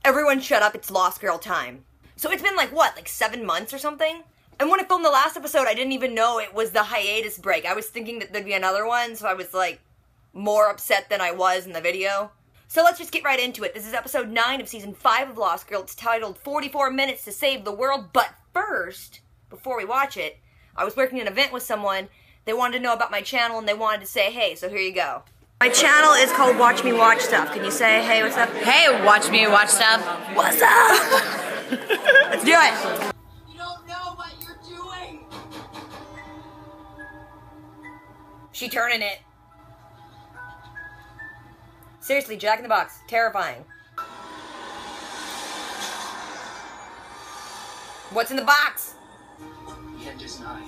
Everyone shut up, it's Lost Girl time. So it's been like, what, like 7 months or something? And when I filmed the last episode, I didn't even know it was the hiatus break. I was thinking that there'd be another one, so I was like, more upset than I was in the video. So let's just get right into it. This is episode 9 of season 5 of Lost Girl. It's titled 44 Minutes to Save the World. But first, before we watch it, I was working an event with someone. They wanted to know about my channel and they wanted to say hey, so here you go. My channel is called Watch Me Watch Stuff. Can you say hey, what's up? Hey, Watch Me Watch Stuff. What's up? Let's do it. You don't know what you're doing. She turning it. Seriously, Jack in the Box. Terrifying. What's in the box? The end is nigh.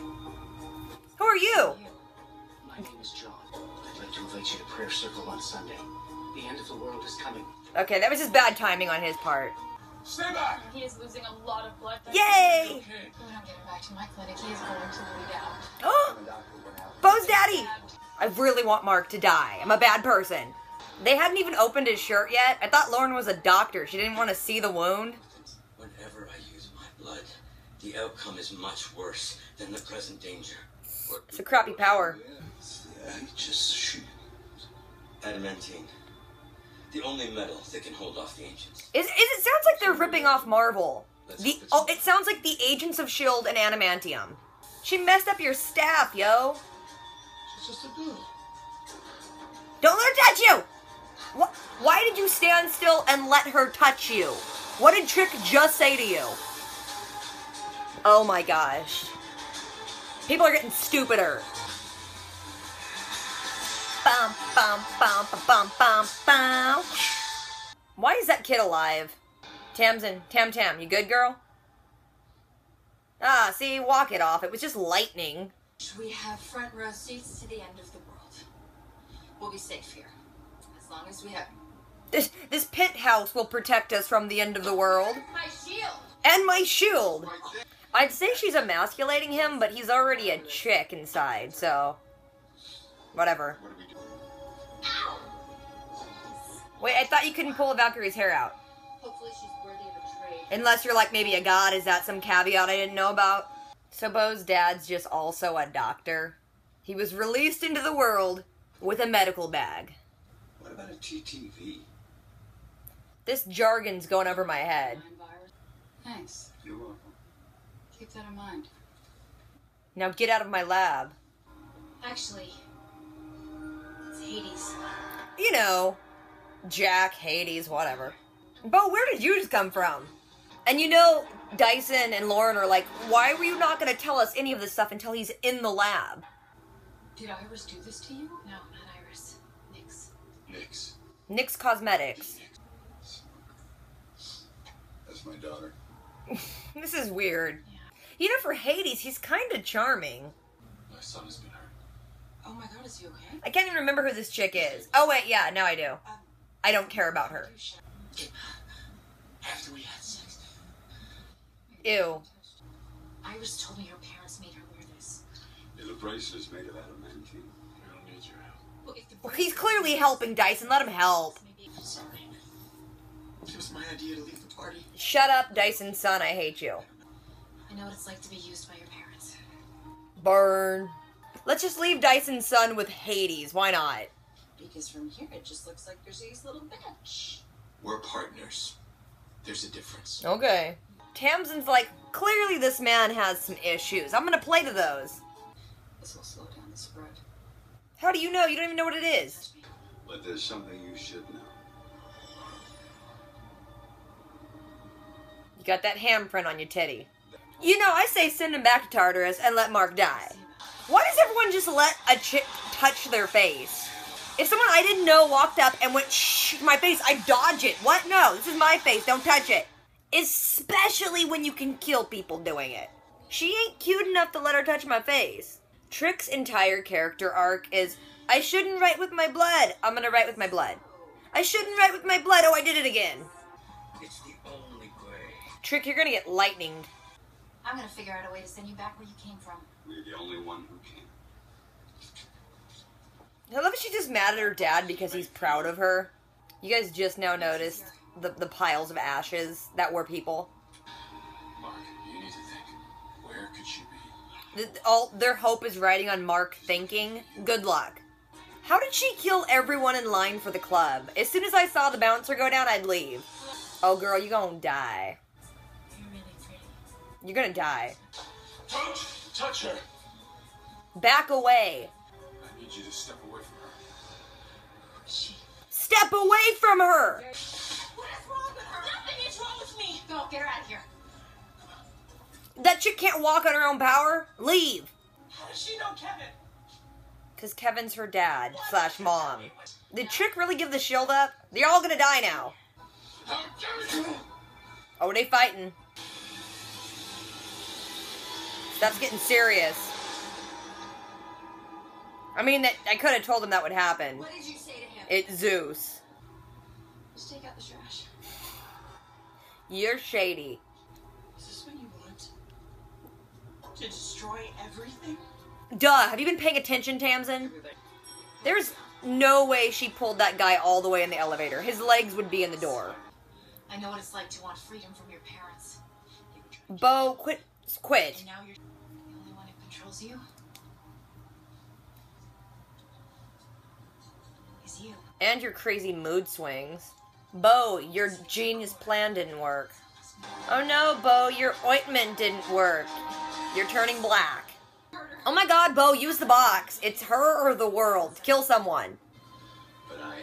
Who are you? My name is John. I'd like to invite you to prayer circle on Sunday. The end of the world is coming. Okay, that was just bad timing on his part. Stay back! He is losing a lot of blood. Yay! When I'm getting back to my clinic, he is going to bleed out. Oh! Bo's daddy! I really want Mark to die. I'm a bad person. They hadn't even opened his shirt yet. I thought Lauren was a doctor. She didn't want to see the wound. Whenever I use my blood, the outcome is much worse than the present danger. It's a crappy power. I just shoot. Adamantine. The only metal that can hold off the ancients. It sounds like they're ripping off Marvel. It sounds like the Agents of S.H.I.E.L.D. and Adamantium. She messed up your staff, yo. She's just a girl. Don't let her touch you! Why did you stand still and let her touch you? What did Trick just say to you? Oh my gosh. People are getting stupider. Bum, bum, bum, bum, bum, bum. Why is that kid alive? Tamsin, Tam, you good, girl? Ah, see, walk it off. It was just lightning. We have front row seats to the end of the world. We'll be safe here. As long as we have This pit house will protect us from the end of the world. my shield. And my shield! I'd say she's emasculating him, but he's already a chick inside, so... Whatever. What do we do? Wait, I thought you couldn't pull Valkyrie's hair out. Hopefully she's worthy of a trade. Unless you're like maybe a god, is that some caveat I didn't know about? So Bo's dad's just also a doctor. He was released into the world with a medical bag. What about a TTV? This jargon's going over my head. Thanks. You're welcome. Keep that in mind. Now get out of my lab. Actually, it's Hades. You know, Jack, Hades, whatever. Bo, where did you just come from? And you know, Dyson and Lauren are like, why were you not going to tell us any of this stuff until he's in the lab? Did Iris do this to you? No, not Iris. Nyx. NYX Cosmetics. That's my daughter. This is weird. Yeah. You know, for Hades, he's kind of charming. My son has been hurt. Oh my god, is he okay? I can't even remember who this chick is. Oh wait, yeah, now I do. I don't care about her. After we had sex, Ew. Iris told me her parents made her wear this. Yeah, the bracelet is made of adamantine. I don't need your help. Well, if the Well, he's clearly helping Dyson. Let him help. maybe I'm sorry. It was my idea to leave the party. Shut up, Dyson's son. I hate you. I know what it's like to be used by your parents. Burn. Let's just leave Dyson's son with Hades. Why not? Because from here it just looks like there's a little bench. We're partners. There's a difference. Okay. Tamsin's like, clearly this man has some issues. I'm gonna play to those. This will slow down the spread. How do you know? You don't even know what it is. But there's something you should know. You got that handprint on your titty. You know, I say send him back to Tartarus and let Mark die. Why does everyone just let a chick touch their face? If someone I didn't know walked up and went, shh, my face, I dodge it. What? No, this is my face, don't touch it. Especially when you can kill people doing it. She ain't cute enough to let her touch my face. Trick's entire character arc is, I shouldn't write with my blood. I'm gonna write with my blood. I shouldn't write with my blood. Oh, I did it again. It's the only way. Trick, you're gonna get lightninged. I'm gonna figure out a way to send you back where you came from. We're the only one who can. I love that she's just mad at her dad because he's proud of her. You guys just now noticed. the piles of ashes that were people. Mark, you need to think. Where could she be? All their hope is riding on Mark thinking. Good luck. How did she kill everyone in line for the club? As soon as I saw the bouncer go down, I'd leave. Oh, girl, you gonna die. You're really pretty. You're gonna die. Don't touch her! Back away. I need you to step away from her. Who is she? Step away from her! What is wrong with her? Nothing is wrong with me. Go, get her out of here. That chick can't walk on her own power? Leave. How does she know Kevin? Because Kevin's her dad / mom. Did Chick really give the shield up? They're all gonna die now. How dare you! Oh, they fighting. Stuff's getting serious. I mean, I could have told him that would happen. What did you say to him? It's Zeus. Just take out the trash. You're shady. Is this what you want? To destroy everything? Duh, have you been paying attention, Tamsin? There's no way she pulled that guy all the way in the elevator. His legs would be in the door. I know what it's like to want freedom from your parents. Bo, quit. And now you're the only one who controls you. Is you. And your crazy mood swings. Bo, your genius plan didn't work. Oh no, Bo, your ointment didn't work. You're turning black. Oh my god, Bo, use the box. It's her or the world. Kill someone. But I am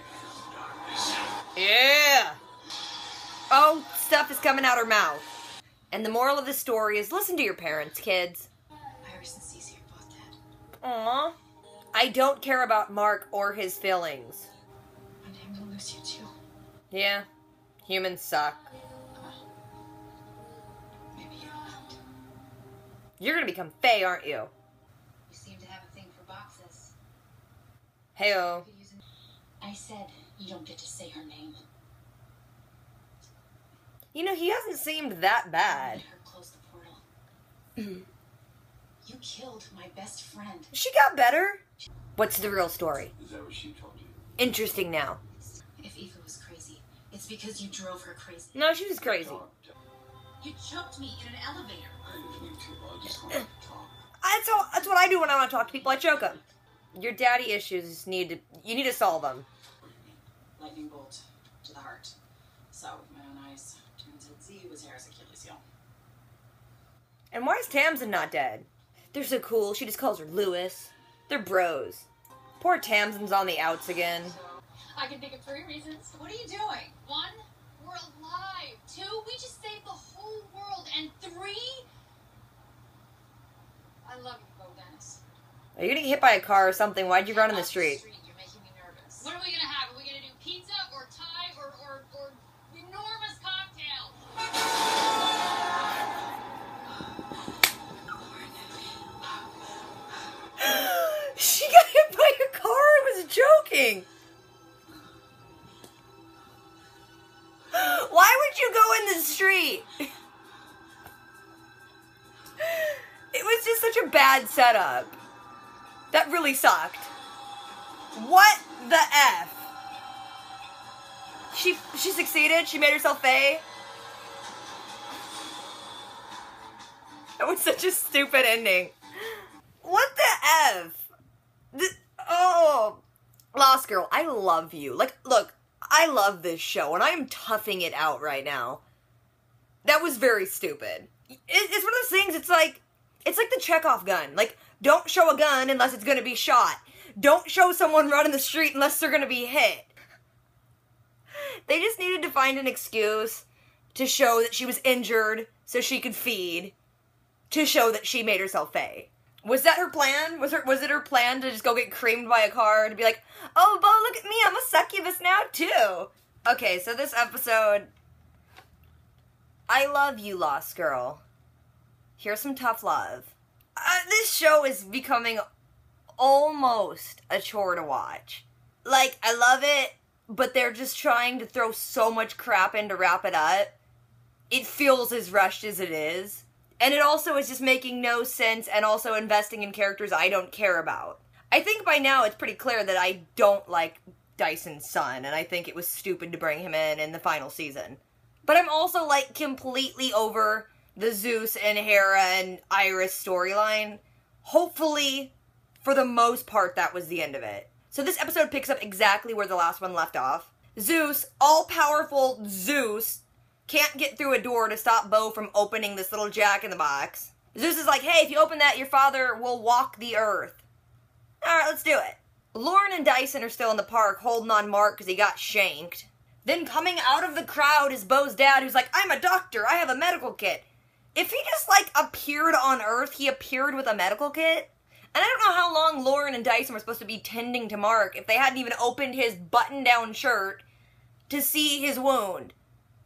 darkness. Yeah. Oh, stuff is coming out her mouth. And the moral of the story is listen to your parents, kids. Iris and Cece are both dead. Aww. I don't care about Mark or his feelings. One day I'm gonna lose you too. Yeah, humans suck. Maybe you don't. You're gonna become Faye, aren't you? You seem to have a thing for boxes. Heyo. I said you don't get to say her name. You know, he hasn't seemed that bad. Let her close the portal. You killed my best friend. She got better. What's the real story? Is that what she told you? Interesting now. If Eva was crazy, it's because you drove her crazy. No, she was crazy. You choked me in an elevator. I didn't mean to. I just wanted to talk. That's what I do when I want to talk to people. I choke them. Your daddy issues you need to solve them. Lightning bolt to the heart. Saw with my own eyes. Turns out Z was Harris' Achilles heel. And why is Tamsin not dead? They're so cool. She just calls her Lewis. They're bros. Poor Tamsin's on the outs again. I can think of 3 reasons. What are you doing? 1, we're alive. 2, we just saved the whole world. And 3, I love you, Bo Dennis. Are you gonna get hit by a car or something? Why'd you run in the street? You're making me nervous. What are we gonna have? Are we gonna do pizza or Thai or enormous cocktails? She got hit by a car. I was joking. Why would you go in the street? It was just such a bad setup. That really sucked. What the F? She succeeded. She made herself Faye. That was such a stupid ending. What the F? Lost Girl, I love you. Like, look, I love this show, and I am toughing it out right now. That was very stupid. It's one of those things, it's like the Chekhov gun. Like, don't show a gun unless it's gonna be shot. Don't show someone running the street unless they're gonna be hit. They just needed to find an excuse to show that she was injured so she could feed, to show that she made herself Faye. Was that her plan? Was it her plan to just go get creamed by a car to be like, oh, Bo, look at me, I'm a succubus now, too. Okay, so this episode, I love you, Lost Girl. Here's some tough love. This show is becoming almost a chore to watch. Like, I love it, but they're just trying to throw so much crap in to wrap it up. It feels as rushed as it is. And it also is just making no sense and also investing in characters I don't care about. I think by now it's pretty clear that I don't like Dyson's son, and I think it was stupid to bring him in the final season. But I'm also, like, completely over the Zeus and Hera and Iris storyline. Hopefully, for the most part, that was the end of it. So this episode picks up exactly where the last one left off. Zeus, all-powerful Zeus, can't get through a door to stop Bo from opening this little jack-in-the-box. Zeus is like, hey, if you open that, your father will walk the earth. Alright, let's do it. Lauren and Dyson are still in the park holding on Mark because he got shanked. Then coming out of the crowd is Bo's dad, who's like, I'm a doctor, I have a medical kit. If he just, like, appeared on Earth, he appeared with a medical kit. And I don't know how long Lauren and Dyson were supposed to be tending to Mark if they hadn't even opened his button-down shirt to see his wound.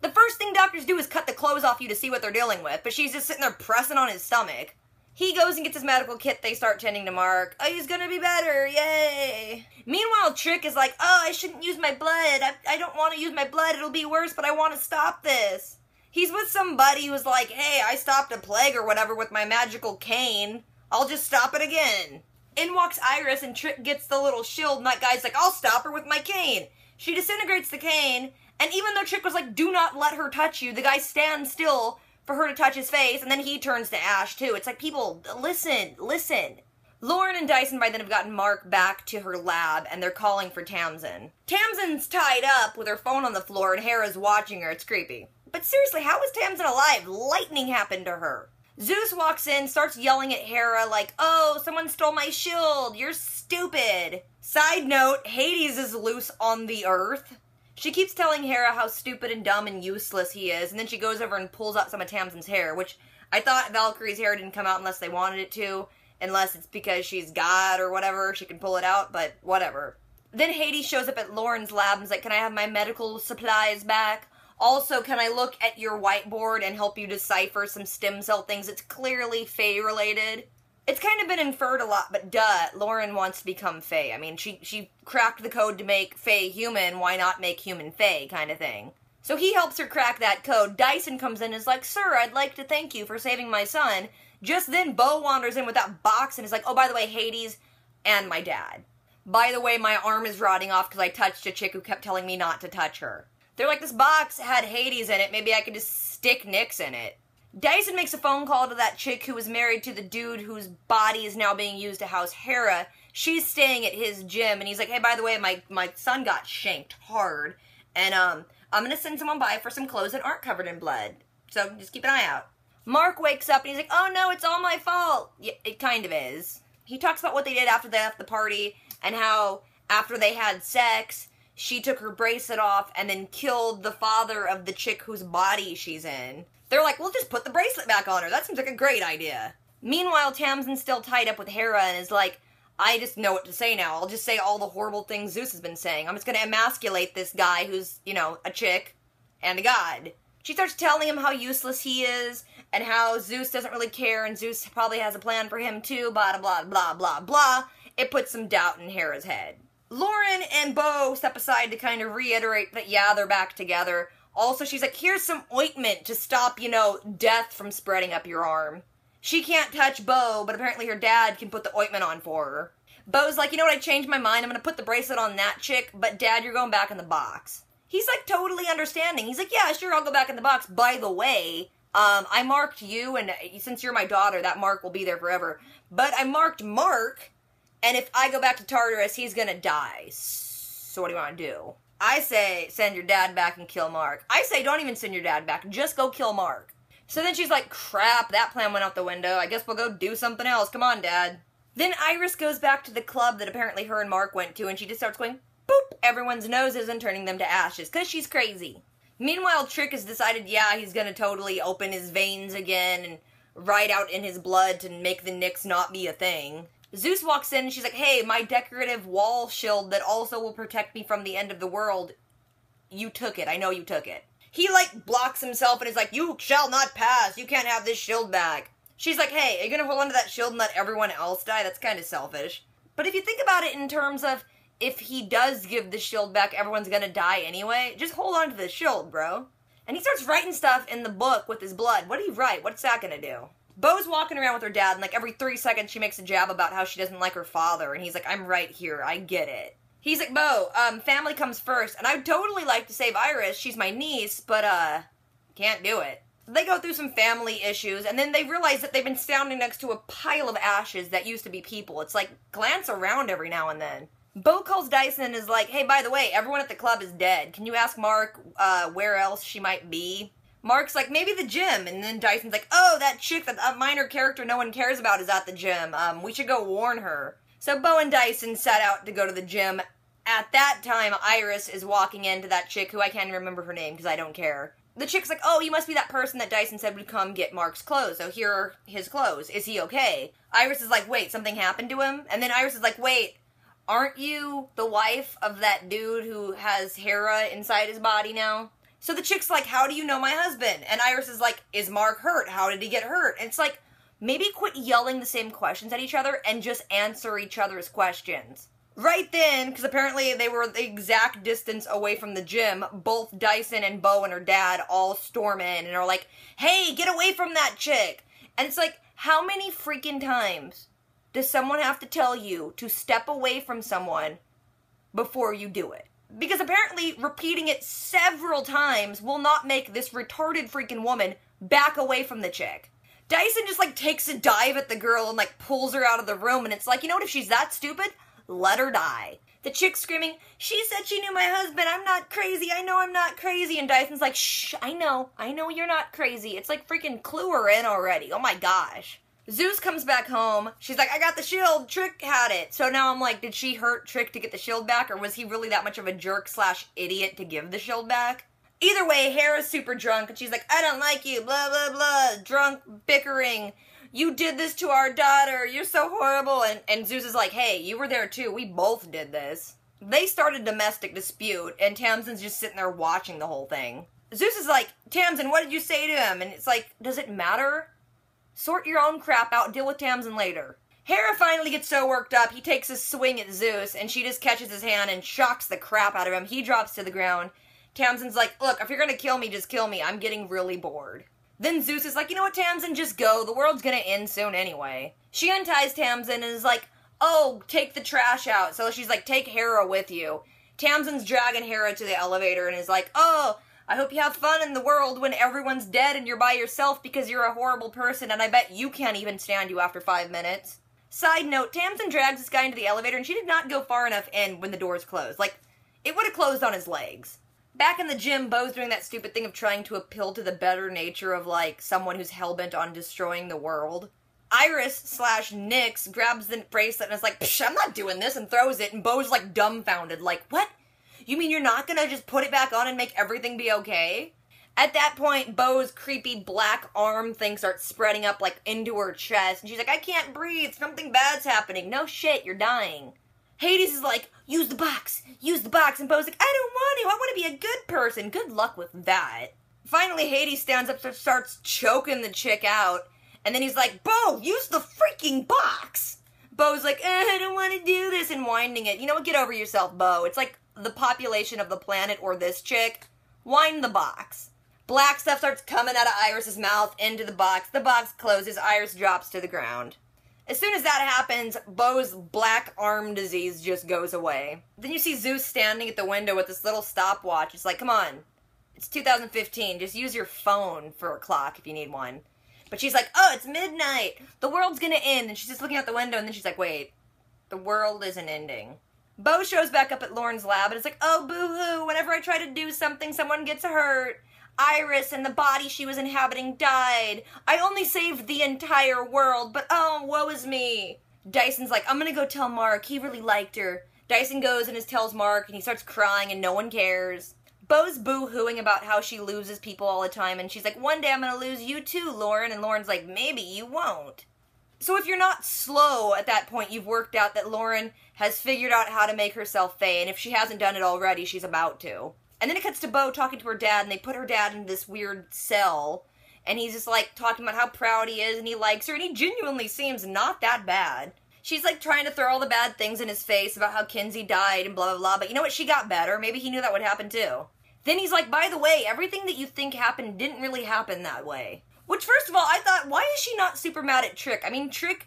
The first thing doctors do is cut the clothes off you to see what they're dealing with, but she's just sitting there pressing on his stomach. He goes and gets his medical kit, they start tending to Mark. Oh, he's gonna be better, yay! Meanwhile, Trick is like, oh, I shouldn't use my blood. I don't want to use my blood, it'll be worse, but I want to stop this. He's with somebody who's like, hey, I stopped a plague or whatever with my magical cane. I'll just stop it again. In walks Iris, and Trick gets the little shield, and that guy's like, I'll stop her with my cane. She disintegrates the cane, and even though Trick was like, do not let her touch you, the guy stands still for her to touch his face, and then he turns to ash, too. It's like, people, listen. Lauren and Dyson by then have gotten Mark back to her lab, and they're calling for Tamsin. Tamsin's tied up with her phone on the floor, and Hera's watching her. It's creepy. But seriously, how is Tamsin alive? Lightning happened to her. Zeus walks in, starts yelling at Hera like, oh, someone stole my shield. You're stupid. Side note, Hades is loose on the earth. She keeps telling Hera how stupid and dumb and useless he is, and then she goes over and pulls out some of Tamsin's hair, which I thought Valkyrie's hair didn't come out unless they wanted it to, unless it's because she's God or whatever, she can pull it out, but whatever. Then Hades shows up at Lauren's lab and is like, can I have my medical supplies back? Also, can I look at your whiteboard and help you decipher some stem cell things? It's clearly Fae-related. It's kind of been inferred a lot, but duh, Lauren wants to become Fae. I mean, she cracked the code to make Fae human, why not make human Fae, kind of thing. So he helps her crack that code. Dyson comes in and is like, sir, I'd like to thank you for saving my son. Just then, Bo wanders in with that box and is like, oh, by the way, Hades and my dad. By the way, my arm is rotting off because I touched a chick who kept telling me not to touch her. They're like, this box had Hades in it, maybe I could just stick Nyx in it. Dyson makes a phone call to that chick who was married to the dude whose body is now being used to house Hera. She's staying at his gym, and he's like, hey, by the way, my son got shanked hard, and I'm gonna send someone by for some clothes that aren't covered in blood. So just keep an eye out. Mark wakes up, and he's like, oh no, it's all my fault. Yeah, it kind of is. He talks about what they did after they left the party, and how after they had sex, she took her bracelet off and then killed the father of the chick whose body she's in. They're like, well, just put the bracelet back on her. That seems like a great idea. Meanwhile, Tamsin's still tied up with Hera and is like, I just know what to say now. I'll just say all the horrible things Zeus has been saying. I'm just going to emasculate this guy who's, you know, a chick and a god. She starts telling him how useless he is and how Zeus doesn't really care and Zeus probably has a plan for him too, blah, blah, blah, blah, blah. It puts some doubt in Hera's head. Lauren and Bo step aside to kind of reiterate that, yeah, they're back together. Also, she's like, here's some ointment to stop, you know, death from spreading up your arm. She can't touch Bo, but apparently her dad can put the ointment on for her. Bo's like, you know what, I changed my mind. I'm going to put the bracelet on that chick, but Dad, you're going back in the box. He's, like, totally understanding. He's like, yeah, sure, I'll go back in the box. By the way, I marked you, and since you're my daughter, that mark will be there forever. But I marked Mark, and if I go back to Tartarus, he's going to die. So what do you want to do? I say, send your dad back and kill Mark. I say, don't even send your dad back. Just go kill Mark. So then she's like, crap, that plan went out the window. I guess we'll go do something else. Come on, Dad. Then Iris goes back to the club that apparently her and Mark went to, and she just starts going, boop, everyone's noses and turning them to ashes, because she's crazy. Meanwhile, Trick has decided, yeah, he's going to totally open his veins again and write out in his blood to make the Nyx not be a thing. Zeus walks in and she's like, hey, my decorative wall shield that also will protect me from the end of the world, you took it. I know you took it. He, like, blocks himself and is like, you shall not pass. You can't have this shield back. She's like, hey, are you gonna hold onto that shield and let everyone else die? That's kind of selfish. But if you think about it in terms of if he does give the shield back, everyone's gonna die anyway, just hold on to the shield, bro. And he starts writing stuff in the book with his blood. What do you write? What's that gonna do? Bo's walking around with her dad, and, like, every 3 seconds she makes a jab about how she doesn't like her father, and he's like, I'm right here, I get it. He's like, Bo, family comes first, and I'd totally like to save Iris, she's my niece, but, can't do it. They go through some family issues, and then they realize that they've been standing next to a pile of ashes that used to be people. It's like, glance around every now and then. Bo calls Dyson and is like, hey, by the way, everyone at the club is dead. Can you ask Mark, where else she might be? Mark's like, maybe the gym, and then Dyson's like, oh, that chick, that minor character no one cares about is at the gym. We should go warn her. So Bo and Dyson set out to go to the gym. At that time, Iris is walking into that chick who I can't even remember her name because I don't care. The chick's like, oh, you must be that person that Dyson said would come get Mark's clothes, so here are his clothes. Is he okay? Iris is like, wait, something happened to him? And then Iris is like, wait, aren't you the wife of that dude who has Hera inside his body now? So the chick's like, how do you know my husband? And Iris is like, is Mark hurt? How did he get hurt? And it's like, maybe quit yelling the same questions at each other and just answer each other's questions. Right then, because apparently they were the exact distance away from the gym, both Dyson and Bo and her dad all storm in and are like, hey, get away from that chick! And it's like, how many freaking times does someone have to tell you to step away from someone before you do it? Because apparently repeating it several times will not make this retarded freaking woman back away from the chick. Dyson just, like, takes a dive at the girl and, like, pulls her out of the room, and it's like, you know what, if she's that stupid, let her die. The chick's screaming, she said she knew my husband, I'm not crazy, I know I'm not crazy, and Dyson's like, shh, I know you're not crazy. It's like freaking clue her in already, oh my gosh. Zeus comes back home, she's like, I got the shield, Trick had it. So now I'm like, did she hurt Trick to get the shield back, or was he really that much of a jerk / idiot to give the shield back? Either way, Hera's super drunk, and she's like, I don't like you, blah, blah, blah, drunk, bickering. You did this to our daughter, you're so horrible. And Zeus is like, hey, you were there too, we both did this. They start a domestic dispute, and Tamsin's just sitting there watching the whole thing. Zeus is like, Tamsin, what did you say to him? And it's like, does it matter? Sort your own crap out, deal with Tamsin later. Hera finally gets so worked up, he takes a swing at Zeus, and she just catches his hand and shocks the crap out of him. He drops to the ground. Tamsin's like, look, if you're gonna kill me, just kill me. I'm getting really bored. Then Zeus is like, you know what, Tamsin, just go. The world's gonna end soon anyway. She unties Tamsin and is like, oh, take the trash out. So she's like, take Hera with you. Tamsin's dragging Hera to the elevator and is like, oh, I hope you have fun in the world when everyone's dead and you're by yourself because you're a horrible person and I bet you can't even stand you after 5 minutes. Side note, Tamsin drags this guy into the elevator and she did not go far enough in when the doors closed. Like, it would have closed on his legs. Back in the gym, Bo's doing that stupid thing of trying to appeal to the better nature of, like, someone who's hellbent on destroying the world. Iris / Nyx grabs the bracelet and is like, psh, I'm not doing this, and throws it, and Bo's, like, dumbfounded. Like, what? You mean you're not gonna just put it back on and make everything be okay? At that point, Bo's creepy black arm thing starts spreading up, like, into her chest, and she's like, I can't breathe, something bad's happening. No shit, you're dying. Hades is like, use the box, and Bo's like, I don't want to, I want to be a good person. Good luck with that. Finally, Hades stands up and starts choking the chick out, and then he's like, Bo, use the freaking box! Bo's like, I don't want to do this, and winding it. You know what, get over yourself, Bo. It's like the population of the planet or this chick. Wind the box. Black stuff starts coming out of Iris's mouth into the box closes, Iris drops to the ground. As soon as that happens, Bo's black arm disease just goes away. Then you see Zeus standing at the window with this little stopwatch. It's like, come on, it's 2015, just use your phone for a clock if you need one. But she's like, oh, it's midnight, the world's gonna end, and she's just looking out the window, and then she's like, wait, the world isn't ending. Bo shows back up at Lauren's lab, and it's like, oh, boo-hoo, whenever I try to do something, someone gets hurt. Iris and the body she was inhabiting died. I only saved the entire world, but oh, woe is me. Dyson's like, I'm gonna go tell Mark, he really liked her. Dyson goes and tells Mark, and he starts crying, and no one cares. Bo's boo-hooing about how she loses people all the time, and she's like, one day I'm gonna lose you too, Lauren, and Lauren's like, maybe you won't. So if you're not slow at that point, you've worked out that Lauren has figured out how to make herself Fae, and if she hasn't done it already, she's about to. And then it cuts to Bo talking to her dad, and they put her dad in this weird cell, and he's just, like, talking about how proud he is, and he likes her, and he genuinely seems not that bad. She's, like, trying to throw all the bad things in his face about how Kinsey died and blah, blah, blah, but you know what? She got better. Maybe he knew that would happen, too. Then he's like, by the way, everything that you think happened didn't really happen that way. Which, first of all, I thought, why is she not super mad at Trick? I mean, Trick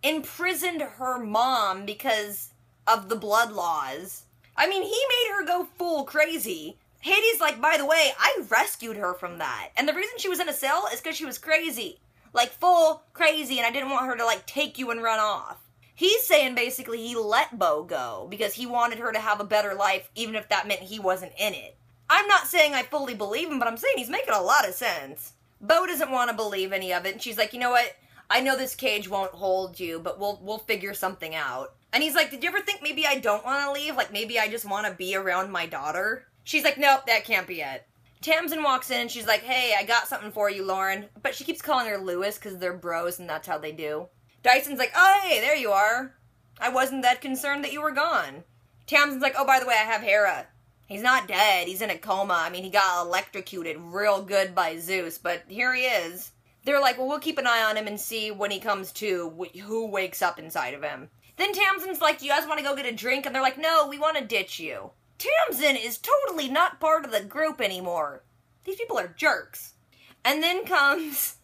imprisoned her mom because of the blood laws. I mean, he made her go full crazy. Hades like, by the way, I rescued her from that. And the reason she was in a cell is because she was crazy. Like, full crazy, and I didn't want her to, like, take you and run off. He's saying basically he let Bo go because he wanted her to have a better life, even if that meant he wasn't in it. I'm not saying I fully believe him, but I'm saying he's making a lot of sense. Bo doesn't want to believe any of it, and she's like, you know what? I know this cage won't hold you, but we'll figure something out. And he's like, did you ever think maybe I don't want to leave? Like, maybe I just want to be around my daughter? She's like, nope, that can't be it. Tamsin walks in and she's like, hey, I got something for you, Lauren. But she keeps calling her Lewis because they're bros and that's how they do. Dyson's like, oh, hey, there you are. I wasn't that concerned that you were gone. Tamsin's like, oh, by the way, I have Hera. He's not dead. He's in a coma. I mean, he got electrocuted real good by Zeus, but here he is. They're like, well, we'll keep an eye on him and see when he comes to who wakes up inside of him. Then Tamsin's like, do you guys want to go get a drink? And they're like, no, we want to ditch you. Tamsin is totally not part of the group anymore. These people are jerks. And then comes...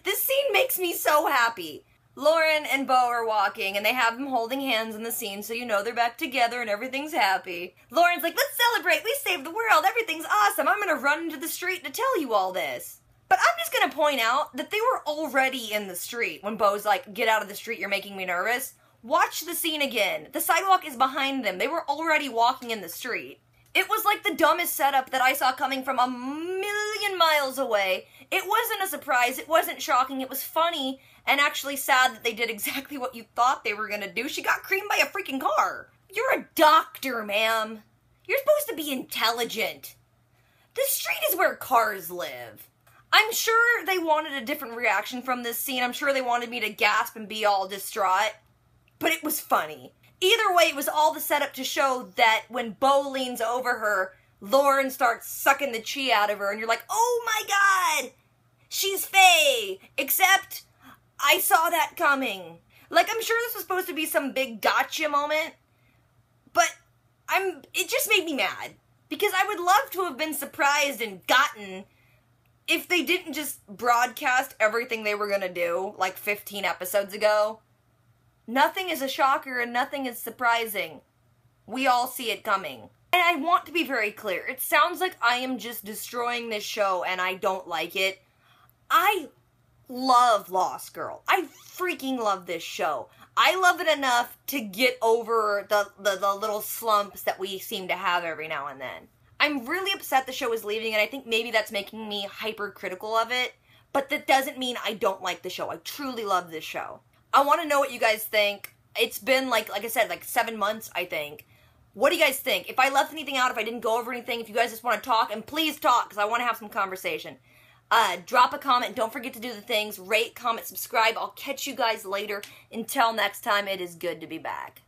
This scene makes me so happy. Lauren and Bo are walking, and they have them holding hands in the scene, so you know they're back together and everything's happy. Lauren's like, let's celebrate, we saved the world, everything's awesome, I'm gonna run into the street to tell you all this. But I'm just gonna point out that they were already in the street when Bo's like, get out of the street, you're making me nervous. Watch the scene again. The sidewalk is behind them. They were already walking in the street. It was like the dumbest setup that I saw coming from a million miles away. It wasn't a surprise, it wasn't shocking, it was funny, and actually sad that they did exactly what you thought they were gonna do. She got creamed by a freaking car. You're a doctor, ma'am. You're supposed to be intelligent. The street is where cars live. I'm sure they wanted a different reaction from this scene. I'm sure they wanted me to gasp and be all distraught. But it was funny. Either way, it was all the setup to show that when Bo leans over her, Lauren starts sucking the chi out of her, and you're like, oh my god! She's Faye! Except, I saw that coming. Like, I'm sure this was supposed to be some big gotcha moment, but it just made me mad. Because I would love to have been surprised and gotten if they didn't just broadcast everything they were gonna do, like 15 episodes ago. Nothing is a shocker and nothing is surprising. We all see it coming. And I want to be very clear. It sounds like I am just destroying this show and I don't like it. I love Lost Girl. I freaking love this show. I love it enough to get over the little slumps that we seem to have every now and then. I'm really upset the show is leaving, and I think maybe that's making me hypercritical of it, but that doesn't mean I don't like the show. I truly love this show. I want to know what you guys think. It's been, like I said, like 7 months, I think. What do you guys think? If I left anything out, if I didn't go over anything, if you guys just want to talk, and please talk, because I want to have some conversation. Drop a comment. Don't forget to do the things. Rate, comment, subscribe. I'll catch you guys later. Until next time, it is good to be back.